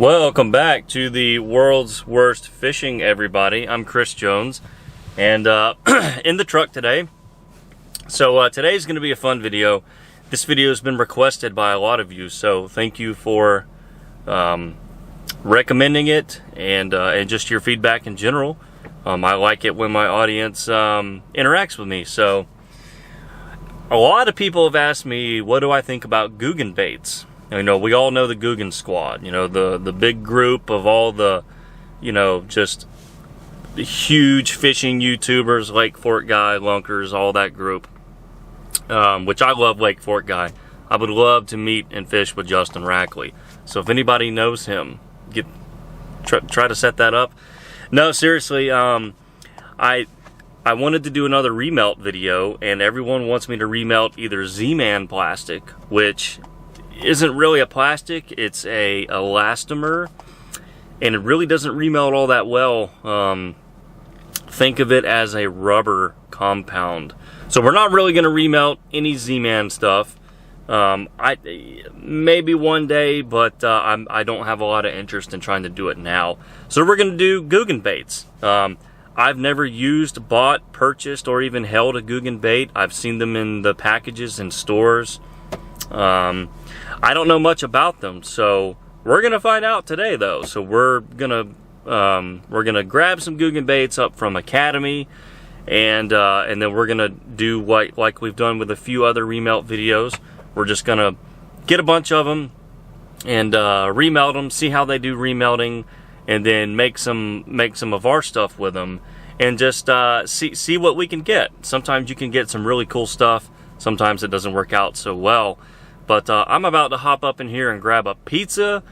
Welcome back to the world's worst fishing, everybody. I'm Chris Jones, and in the truck today. So today's going to be a fun video. This video has been requested by a lot of you, so thank you for recommending it and just your feedback in general. I like it when my audience interacts with me. So a lot of people have asked me, what do I think about Googan baits? You know, we all know the Googan squad, you know, the big group of all the, you know, just huge fishing YouTubers, Lake Fork Guy, Lunkers, all that group, which I love Lake Fork Guy. I would love to meet and fish with Justin Rackley. So if anybody knows him, try to set that up. No, seriously, I wanted to do another remelt video, and everyone wants me to remelt either Z-Man plastic, which isn't really a plastic, it's a elastomer, and it really doesn't remelt all that well. Think of it as a rubber compound. So we're not really going to remelt any Z-Man stuff. Maybe one day, but I don't have a lot of interest in trying to do it now. So we're going to do Googan baits. I've never used, bought, purchased, or even held a Googan bait. I've seen them in the packages in stores. I don't know much about them, so we're gonna find out today, though. So we're gonna grab some Googan baits up from Academy, and then we're gonna do like we've done with a few other remelt videos. We're just gonna get a bunch of them and remelt them, see how they do remelting, and then make some of our stuff with them, and just see what we can get. Sometimes you can get some really cool stuff. Sometimes it doesn't work out so well. But I'm about to hop up in here and grab a pizza,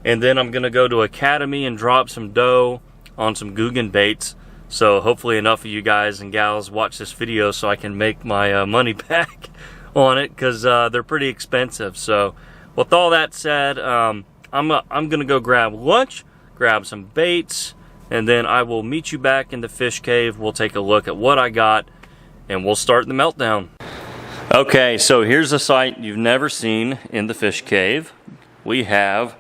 and then I'm gonna go to Academy and drop some dough on some Googan baits. So hopefully enough of you guys and gals watch this video so I can make my money back on it, because they're pretty expensive. So with all that said, I'm gonna go grab lunch, grab some baits, and then I will meet you back in the fish cave. We'll take a look at what I got, and we'll start the meltdown. Okay, so here's a sight you've never seen in the fish cave. We have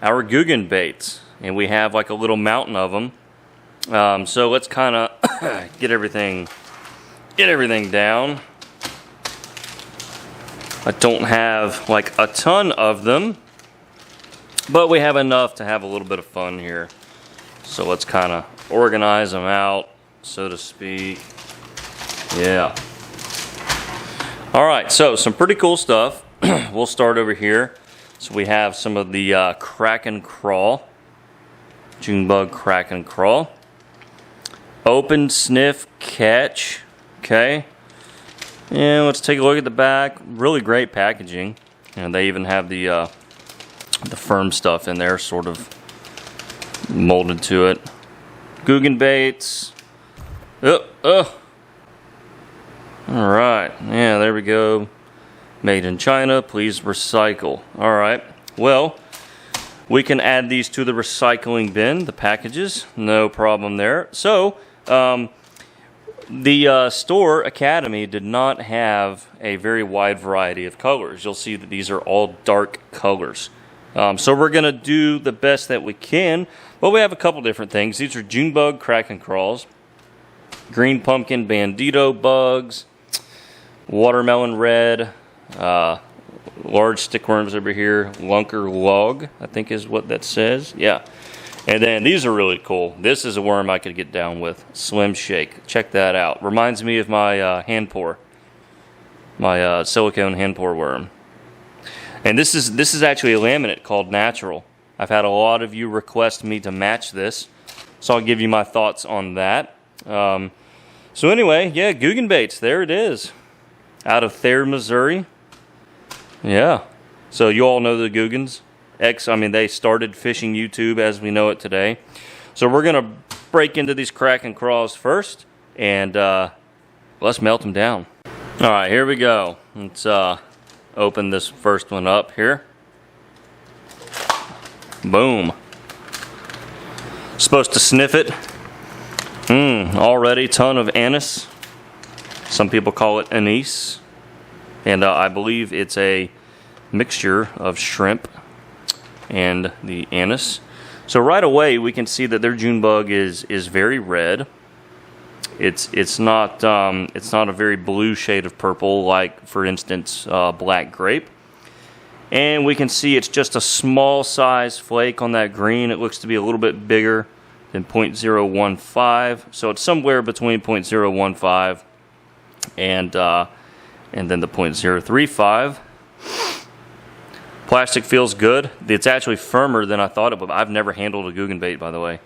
our Googan baits, and we have like a little mountain of them. So let's kind of get everything down. I don't have like a ton of them, but we have enough to have a little bit of fun here. So let's kind of organize them out, so to speak. Yeah. All right, so some pretty cool stuff. We'll start over here. So we have some of the crack and crawl, Junebug crack and crawl, open, sniff, catch. Okay, and let's take a look at the back. Really great packaging, and they even have the firm stuff in there, sort of molded to it. Googan baits. All right, yeah, there we go. Made in China, please recycle. All right, well, we can add these to the recycling bin, the packages, no problem there. So, the store, Academy, did not have a very wide variety of colors. You'll see that these are all dark colors. So we're gonna do the best that we can, but we have a couple different things. These are Junebug crack and crawls, green pumpkin Bandito bugs, watermelon red, large stickworms over here, Lunker Log, I think is what that says. Yeah. And then these are really cool. This is a worm I could get down with. Slim Shake. Check that out. Reminds me of my hand pour. My silicone hand pour worm. And this is actually a laminate called Natural. I've had a lot of you request me to match this, so I'll give you my thoughts on that. So anyway, yeah, Googan baits, there it is. Out of Thayer, Missouri. Yeah. So you all know the Googans. They started fishing YouTube as we know it today. So we're going to break into these crack and craws first, and let's melt them down. All right, here we go. Let's open this first one up here. Boom. Supposed to sniff it. Already ton of anise. Some people call it anise, and I believe it's a mixture of shrimp and the anise. So right away we can see that their Junebug is very red. It's not a very blue shade of purple like, for instance, black grape. And we can see it's just a small size flake on that green. It looks to be a little bit bigger than 0.015. So it's somewhere between 0.015 and then the 0.035. Plastic feels good. It's actually firmer than I thought it would. I've never handled a Googan bait, by the way.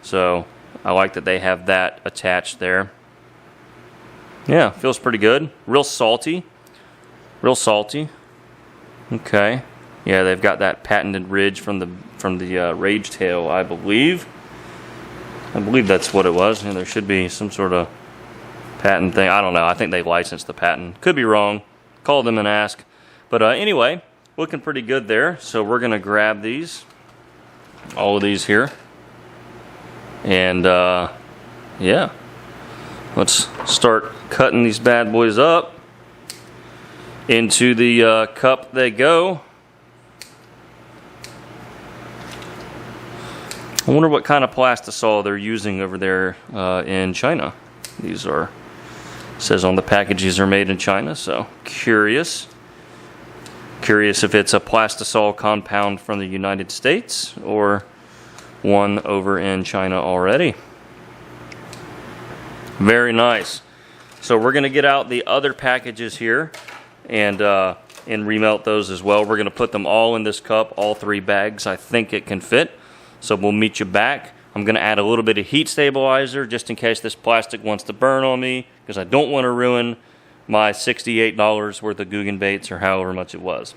So I like that they have that attached there. Yeah, feels pretty good. Real salty. Real salty. Okay. Yeah, they've got that patented ridge from the rage tail, I believe. I believe that's what it was. And there should be some sort of patent thing. I don't know. I think they licensed the patent. Could be wrong. Call them and ask. But anyway, looking pretty good there. So we're going to grab these. All of these here. And yeah. Let's start cutting these bad boys up. Into the cup they go. I wonder what kind of plastisol they're using over there in China. These are, says on the packages are made in China, so curious. Curious if it's a plastisol compound from the United States or one over in China already. Very nice. So we're going to get out the other packages here and remelt those as well. We're going to put them all in this cup, all 3 bags. I think it can fit. So we'll meet you back. I'm going to add a little bit of heat stabilizer just in case this plastic wants to burn on me, because I don't want to ruin my $68 worth of Googan baits or however much it was.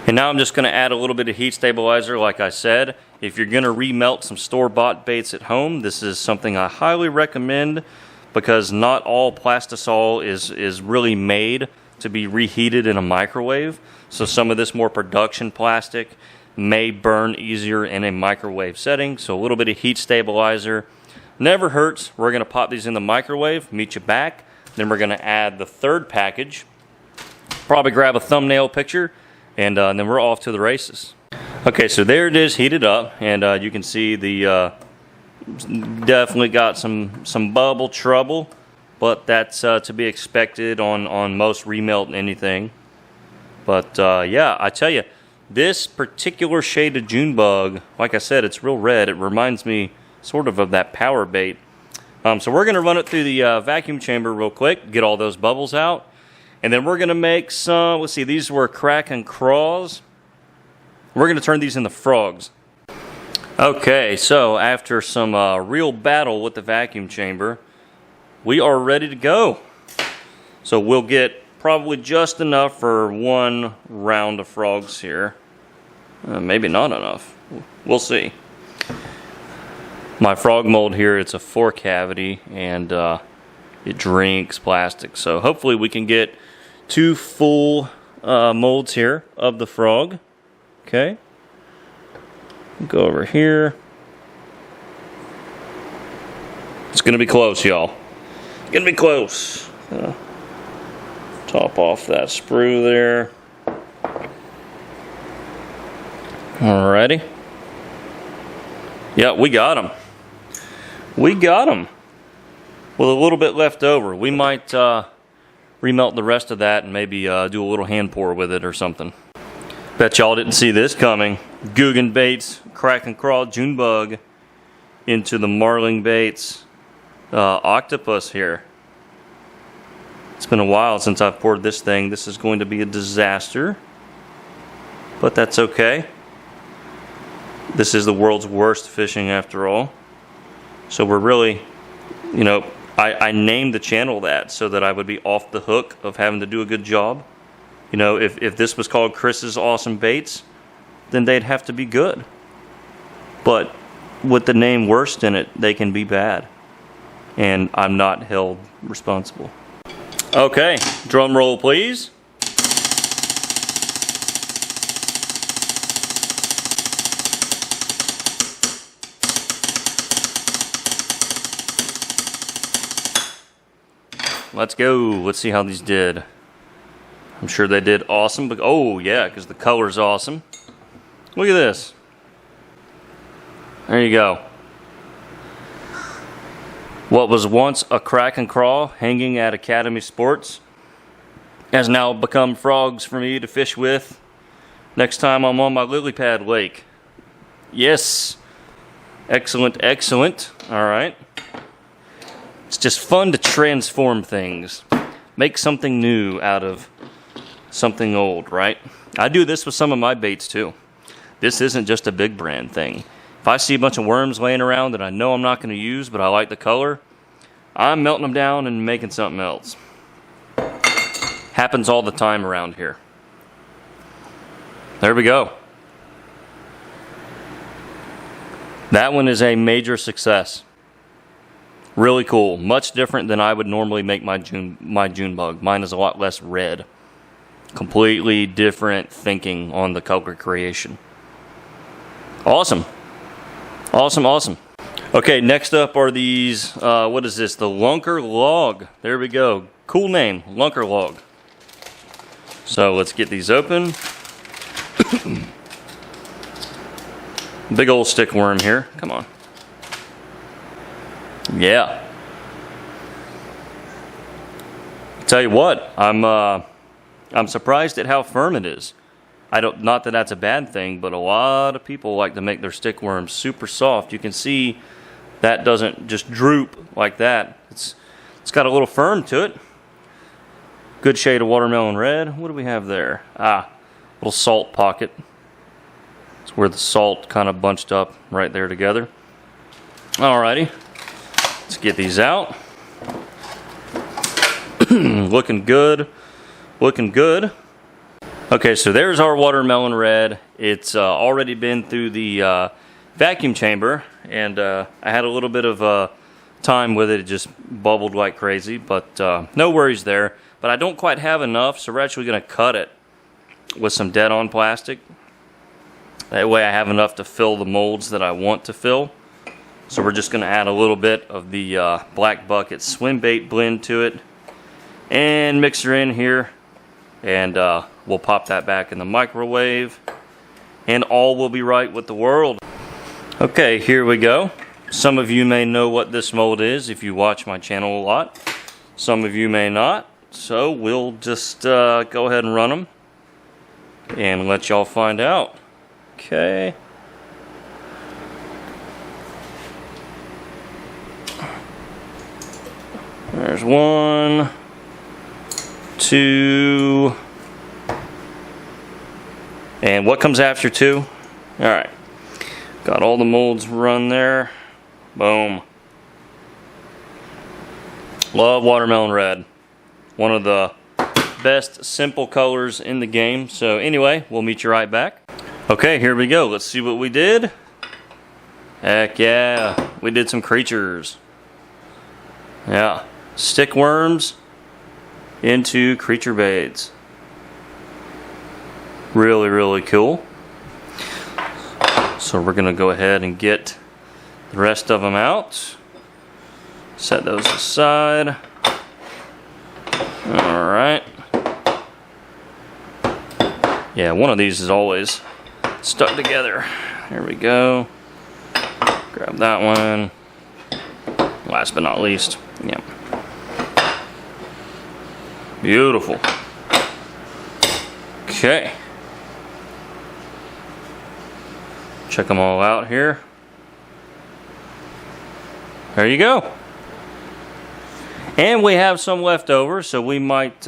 And now I'm just going to add a little bit of heat stabilizer. Like I said, if you're going to remelt some store-bought baits at home, this is something I highly recommend, because not all plastisol is really made to be reheated in a microwave. So some of this more production plastic may burn easier in a microwave setting. So a little bit of heat stabilizer never hurts. We're going to pop these in the microwave, meet you back. Then we're going to add the 3rd package. Probably grab a thumbnail picture, and then we're off to the races. Okay, so there it is, heated up, and you can see the definitely got some bubble trouble, but that's to be expected on most remelt anything. But yeah, I tell you, this particular shade of Junebug, like I said, it's real red. It reminds me sort of that power bait. So we're going to run it through the vacuum chamber real quick, get all those bubbles out, and then we're going to make some, let's see, these were crack and craws. We're going to turn these into frogs. Okay, so after some real battle with the vacuum chamber, we are ready to go. So we'll get probably just enough for 1 round of frogs here. Maybe not enough. We'll see. My frog mold here, it's a 4 cavity, and it drinks plastic. So hopefully we can get 2 full molds here of the frog. Okay. Go over here. It's going to be close, y'all. Going to be close. Top off that sprue there. Alrighty. Yeah, we got them. We got them. With a little bit left over. We might remelt the rest of that and maybe do a little hand pour with it or something. Bet y'all didn't see this coming. Googan baits, crack and crawl, Junebug into the marling baits octopus here. It's been a while since I've poured this thing. This is going to be a disaster, but that's okay. This is the world's worst fishing after all. So we're really, you know, I named the channel that so that I would be off the hook of having to do a good job. You know, if this was called Chris's Awesome Baits, then they'd have to be good. But with the name worst in it, they can be bad. And I'm not held responsible. Okay, drum roll please. Let's go. Let's see how these did. I'm sure they did awesome. But oh yeah, because the color's awesome. Look at this. There you go. What was once a crack and crawl hanging at Academy Sports has now become frogs for me to fish with next time I'm on my lily pad lake. Yes. Excellent, excellent. Alright. It's just fun to transform things. Make something new out of something old, right? I do this with some of my baits too. This isn't just a big brand thing. If I see a bunch of worms laying around that I know I'm not going to use, but I like the color, I'm melting them down and making something else. Happens all the time around here. There we go. That one is a major success. Really cool. Much different than I would normally make my Junebug. Mine is a lot less red. Completely different thinking on the color creation. Awesome. Awesome, awesome. Okay, next up are these, what is this? The Lunker Log. There we go. Cool name, Lunker Log. So let's get these open. Big old stick worm here. Come on. Yeah. Tell you what, I'm surprised at how firm it is. Not that that's a bad thing, but a lot of people like to make their stick worms super soft. You can see that doesn't just droop like that. It's got a little firm to it. Good shade of watermelon red. What do we have there? Little salt pocket. It's where the salt kind of bunched up right there together. Alrighty. Let's get these out. Looking good. Looking good. Okay, so there's our watermelon red. It's already been through the vacuum chamber, and I had a little bit of time with it. It just bubbled like crazy, but no worries there. But I don't quite have enough, so we're actually going to cut it with some dead-on plastic. That way I have enough to fill the molds that I want to fill. So we're just going to add a little bit of the Black Bucket swim bait blend to it and mix her in here, and we'll pop that back in the microwave, and all will be right with the world. Okay, here we go. Some of you may know what this mold is if you watch my channel a lot. Some of you may not. So we'll just go ahead and run them and let y'all find out. Okay. There's 1, 2, and what comes after 2? Alright. Got all the molds run there. Boom. Love watermelon red. One of the best simple colors in the game. So anyway, we'll meet you right back. Okay, here we go. Let's see what we did. Heck yeah. We did some creatures. Yeah. Stick worms into creature baits. Really, really cool. So we're going to go ahead and get the rest of them out. Set those aside. Alright. Yeah, one of these is always stuck together. There we go. Grab that one. Last but not least. Yep. Beautiful. Okay. Check them all out here. There you go. And we have some left over, so we might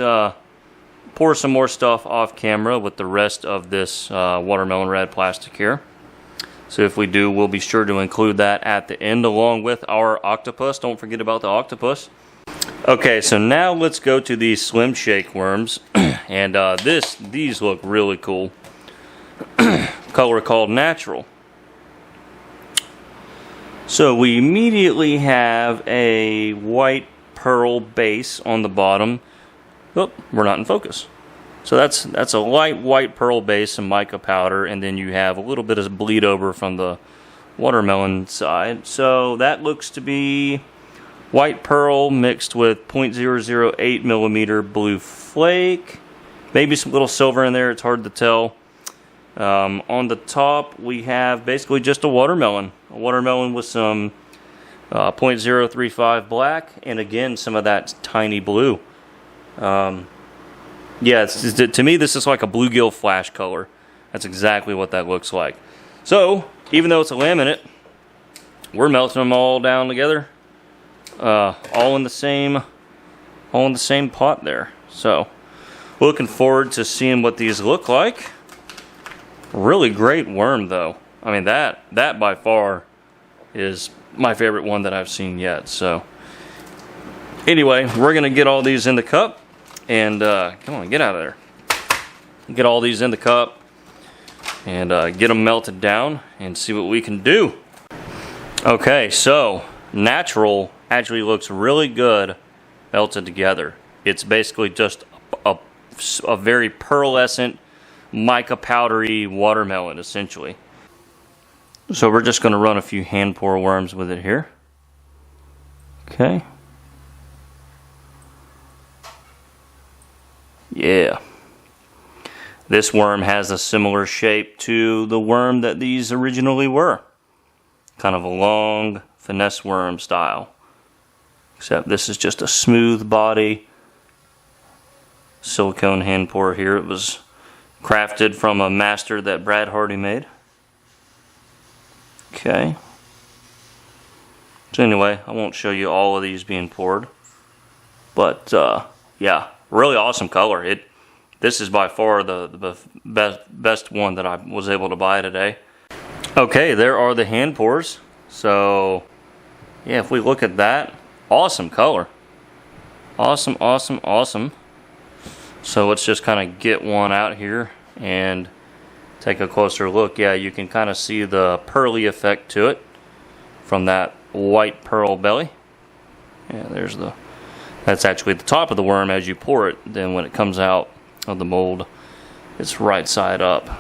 pour some more stuff off camera with the rest of this watermelon red plastic here. So if we do, we'll be sure to include that at the end along with our octopus. Don't forget about the octopus. Okay, so now let's go to these Slim Shake worms. And these look really cool. Color called Natural. So we immediately have a white pearl base on the bottom. Oh, we're not in focus. So that's a light white pearl base and mica powder, and then you have a little bit of bleed over from the watermelon side. So that looks to be white pearl mixed with 0.008 millimeter blue flake. Maybe some little silver in there, it's hard to tell. On the top, we have basically just a watermelon with some 0.035 black, and again, some of that tiny blue. Yeah, to me, this is like a bluegill flash color. That's exactly what that looks like. So, even though it's a laminate, we're melting them all down together, all in the same pot there. So, looking forward to seeing what these look like. Really great worm, though. I mean, that by far is my favorite one that I've seen yet. So, anyway, we're gonna get all these in the cup, and come on, get out of there. Get all these in the cup, and get them melted down, and see what we can do. Okay, so natural actually looks really good melted together. It's basically just a very pearlescent, mica powdery watermelon, essentially. So we're just going to run a few hand pour worms with it here. Okay. Yeah. This worm has a similar shape to the worm that these originally were. Kind of a long finesse worm style. Except this is just a smooth body silicone hand pour here. It was crafted from a master that Brad Hardy made. Okay. So anyway, I won't show you all of these being poured. But yeah, really awesome color. This is by far the best one that I was able to buy today. Okay, there are the hand pours. So yeah, if we look at that, awesome color. Awesome, awesome, awesome. So let's just kind of get one out here and take a closer look. Yeah, you can kind of see the pearly effect to it from that white pearl belly. Yeah, that's actually the top of the worm as you pour it. Then when it comes out of the mold, it's right side up,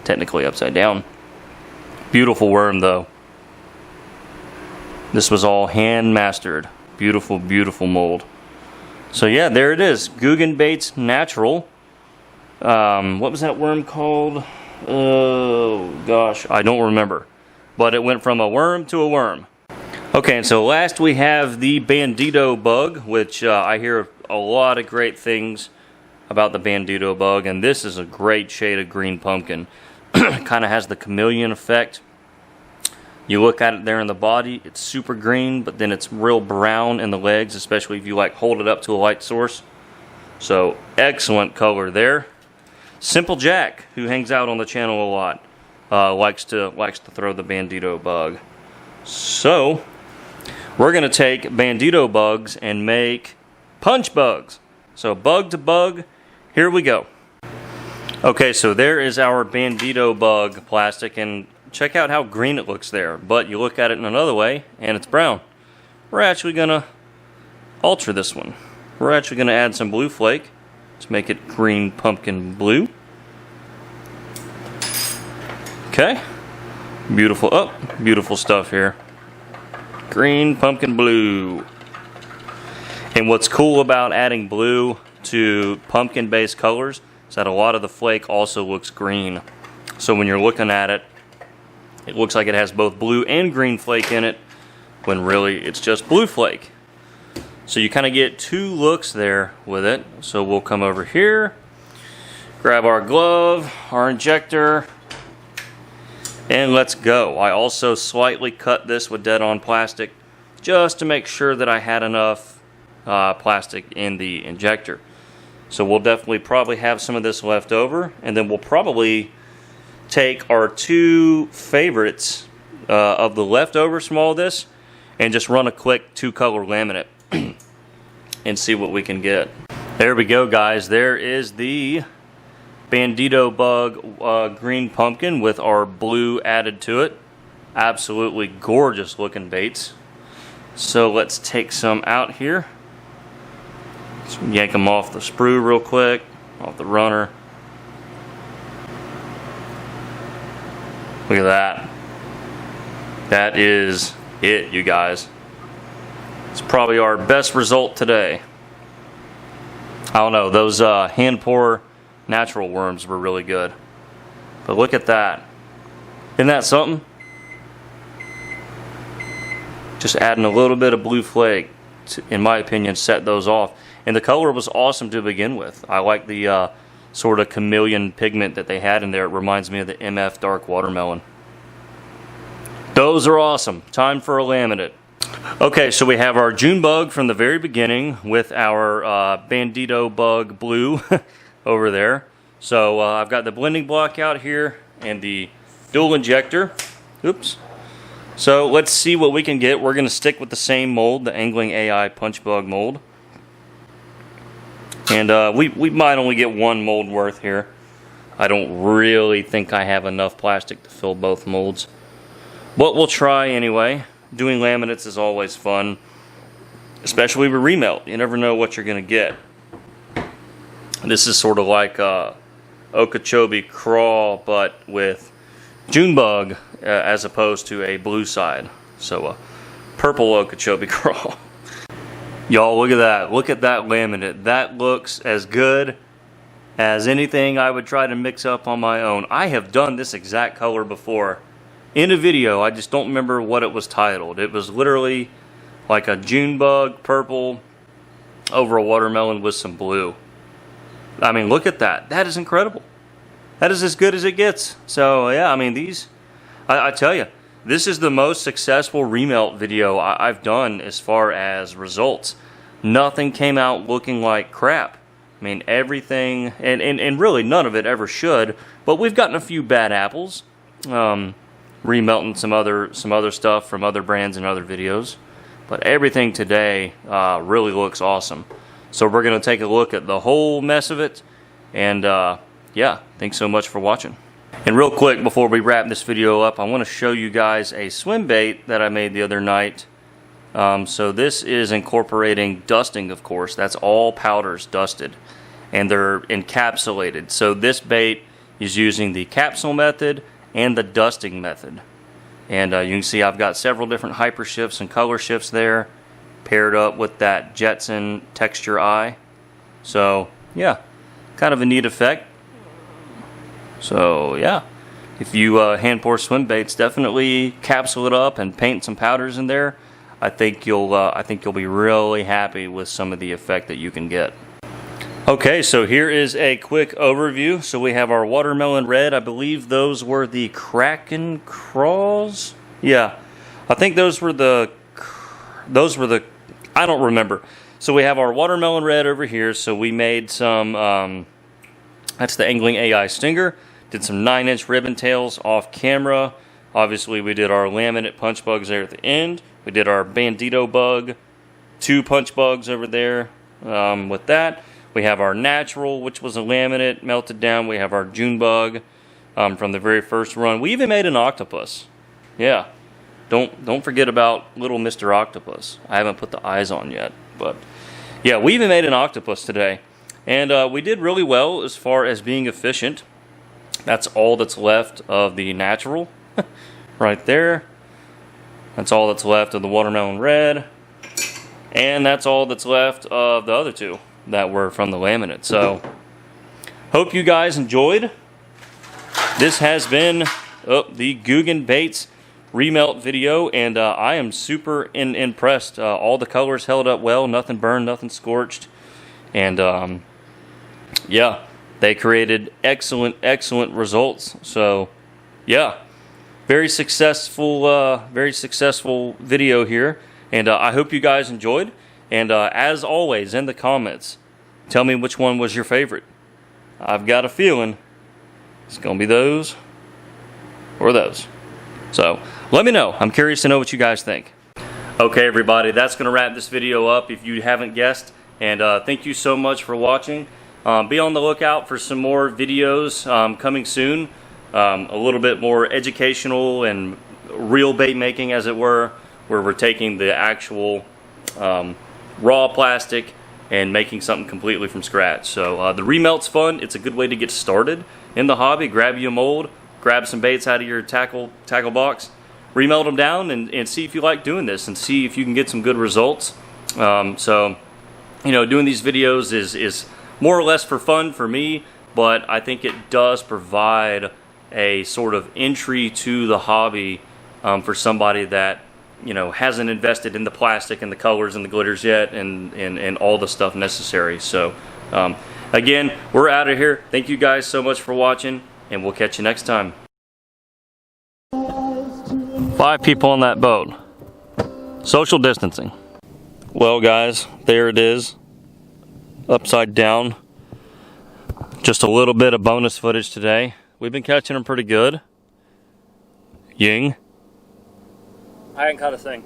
technically upside down. Beautiful worm though. This was all hand mastered. Beautiful, beautiful mold. So yeah, there it is. Googan Baits Natural. What was that worm called? Oh gosh, I don't remember. But it went from a worm to a worm. Okay, and so last we have the Bandito Bug, which I hear a lot of great things about the Bandito Bug, and this is a great shade of green pumpkin. Kind of has the chameleon effect. You look at it there in the body, it's super green, but then it's real brown in the legs, especially if you like hold it up to a light source. So excellent color there. Simple Jack, who hangs out on the channel a lot, likes to throw the Bandito Bug. So we're gonna take Bandito bugs and make punch bugs. So bug to bug, here we go. Okay, so there is our Bandito Bug plastic, and check out how green it looks there. But you look at it in another way, and it's brown. We're actually gonna alter this one. We're actually gonna add some blue flake to make it green pumpkin blue. Okay, beautiful. Oh, beautiful stuff here. Green pumpkin blue. And what's cool about adding blue to pumpkin-based colors is that a lot of the flake also looks green. So when you're looking at it, it looks like it has both blue and green flake in it, when really it's just blue flake. So you kind of get two looks there with it. So we'll come over here, grab our glove, our injector, and let's go. I also slightly cut this with dead-on plastic just to make sure that I had enough plastic in the injector. So we'll definitely probably have some of this left over, and then we'll probably take our two favorites of the leftovers from all this and just run a quick two-color laminate and see what we can get. There we go, guys. There is the Bandito Bug green pumpkin with our blue added to it. Absolutely gorgeous looking baits. So let's take some out here. Let's yank them off the sprue real quick, off the runner. Look at that. That is it, you guys. It's probably our best result today. I don't know, those hand pour natural worms were really good. But look at that. Isn't that something? Just adding a little bit of blue flake to, in my opinion, set those off. And the color was awesome to begin with. I like the sort of chameleon pigment that they had in there. It reminds me of the MF Dark Watermelon. Those are awesome. Time for a laminate. Okay, so we have our Junebug from the very beginning with our Bandito Bug blue over there. So I've got the blending block out here and the dual injector. Oops. So let's see what we can get. We're going to stick with the same mold, the Angling AI Punch Bug mold. And we might only get one mold worth here. I don't really think I have enough plastic to fill both molds. But we'll try anyway. Doing laminates is always fun, especially with remelt. You never know what you're going to get. This is sort of like Okeechobee craw, but with Junebug as opposed to a blue side. So purple Okeechobee craw. Y'all, look at that. Look at that laminate. That looks as good as anything I would try to mix up on my own. I have done this exact color before in a video. I just don't remember what it was titled. It was literally like a Junebug purple over a watermelon with some blue. I mean, look at that. That is incredible. That is as good as it gets. So yeah, I mean, these, I tell you, this is the most successful remelt video I've done as far as results. Nothing came out looking like crap. I mean, everything, and really none of it ever should, but we've gotten a few bad apples. Remelting some other stuff from other brands and other videos. But everything today really looks awesome. So we're going to take a look at the whole mess of it. And yeah, thanks so much for watching. And real quick, before we wrap this video up, I want to show you guys a swim bait that I made the other night. So this is incorporating dusting, of course. That's all powders dusted. And they're encapsulated. So this bait is using the capsule method and the dusting method. And you can see I've got several different hyper shifts and color shifts there, paired up with that Jetson texture eye. So yeah, kind of a neat effect. So yeah, if you hand pour swim baits, definitely capsule it up and paint some powders in there. I think you'll be really happy with some of the effect that you can get. Okay, so here is a quick overview. So we have our watermelon red. I believe those were the Kraken craws. Yeah, I think those were the. I don't remember. So we have our watermelon red over here. So we made some. That's the Angling AI Stinger. Did some 9-inch ribbon tails off camera. Obviously, we did our laminate punch bugs there at the end. We did our Bandito Bug, 2 punch bugs over there. With that. We have our natural, which was a laminate, melted down. We have our Junebug from the very first run. We even made an octopus. Yeah, don't forget about little Mr. Octopus. I haven't put the eyes on yet, but yeah, we even made an octopus today. And we did really well as far as being efficient. That's all that's left of the natural, right there. That's all that's left of the watermelon red. And that's all that's left of the other 2 that were from the laminate. So hope you guys enjoyed. This has been the Googan Baits remelt video, and I am super impressed. All the colors held up well, nothing burned, nothing scorched, and yeah, they created excellent results. So yeah, very successful video here, and I hope you guys enjoyed. And as always, in the comments, tell me which one was your favorite. I've got a feeling it's going to be those or those. So let me know. I'm curious to know what you guys think. Okay, everybody, that's going to wrap this video up if you haven't guessed. And thank you so much for watching. Be on the lookout for some more videos coming soon. A little bit more educational and real bait making, as it were, where we're taking the actual raw plastic and making something completely from scratch. So the remelt's fun. It's a good way to get started in the hobby. Grab you a mold, grab some baits out of your tackle box, remelt them down, and see if you like doing this, and see if you can get some good results. So you know, doing these videos is more or less for fun for me, but I think it does provide a sort of entry to the hobby for somebody that, you know, hasn't invested in the plastic and the colors and the glitters yet, and all the stuff necessary. So again, we're out of here. Thank you guys so much for watching, and we'll catch you next time. 5 people on that boat. Social distancing. Well guys, there it is. Upside down. Just a little bit of bonus footage today. We've been catching them pretty good. Ying. I ain't caught a thing.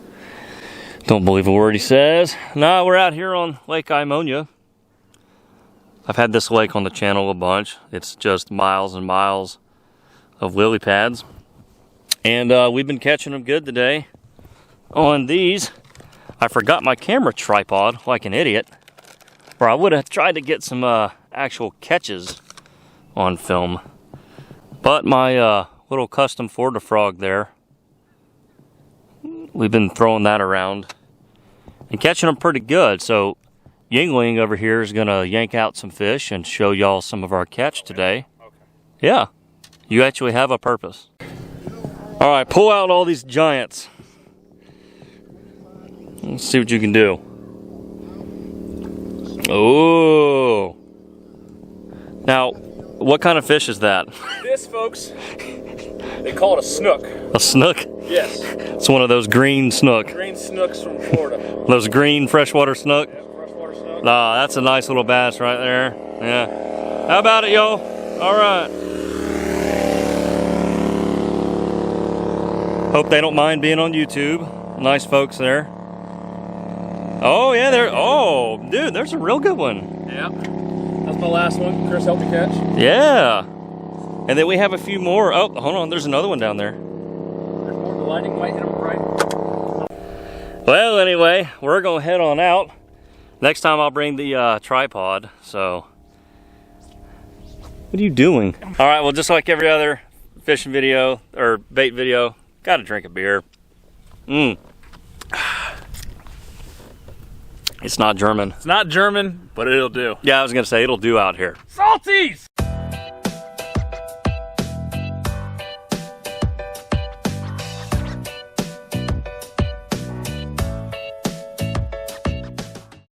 Don't believe a word he says. Nah, we're out here on Lake Imonia. I've had this lake on the channel a bunch. It's just miles and miles of lily pads. And we've been catching them good today. On these, I forgot my camera tripod like an idiot. Or I would have tried to get some actual catches on film. But my little custom Florida frog there, we've been throwing that around and catching them pretty good. So Yingling over here is gonna yank out some fish and show y'all some of our catch today. Okay. Yeah, you actually have a purpose. All right, pull out all these giants. Let's see what you can do. Oh. Now, what kind of fish is that? This, folks, they call it a snook. A snook? Yes. It's one of those green snook. Green snooks from Florida. Those green freshwater snook? Yeah, freshwater snook. Ah, that's a nice little bass right there. Yeah. How about it, y'all? All right. Hope they don't mind being on YouTube. Nice folks there. Oh, yeah, there. Oh, dude, there's a real good one. Yeah. That's my last one. Chris helped me catch. Yeah. And then we have a few more. Oh, hold on. There's another one down there. There's more. The lighting might hit them right. Well, anyway, we're going to head on out. Next time I'll bring the tripod. So, what are you doing? All right, well, just like every other fishing video or bait video, got to drink a beer. It's not German. It's not German, but it'll do. Yeah, I was going to say it'll do out here. Salties!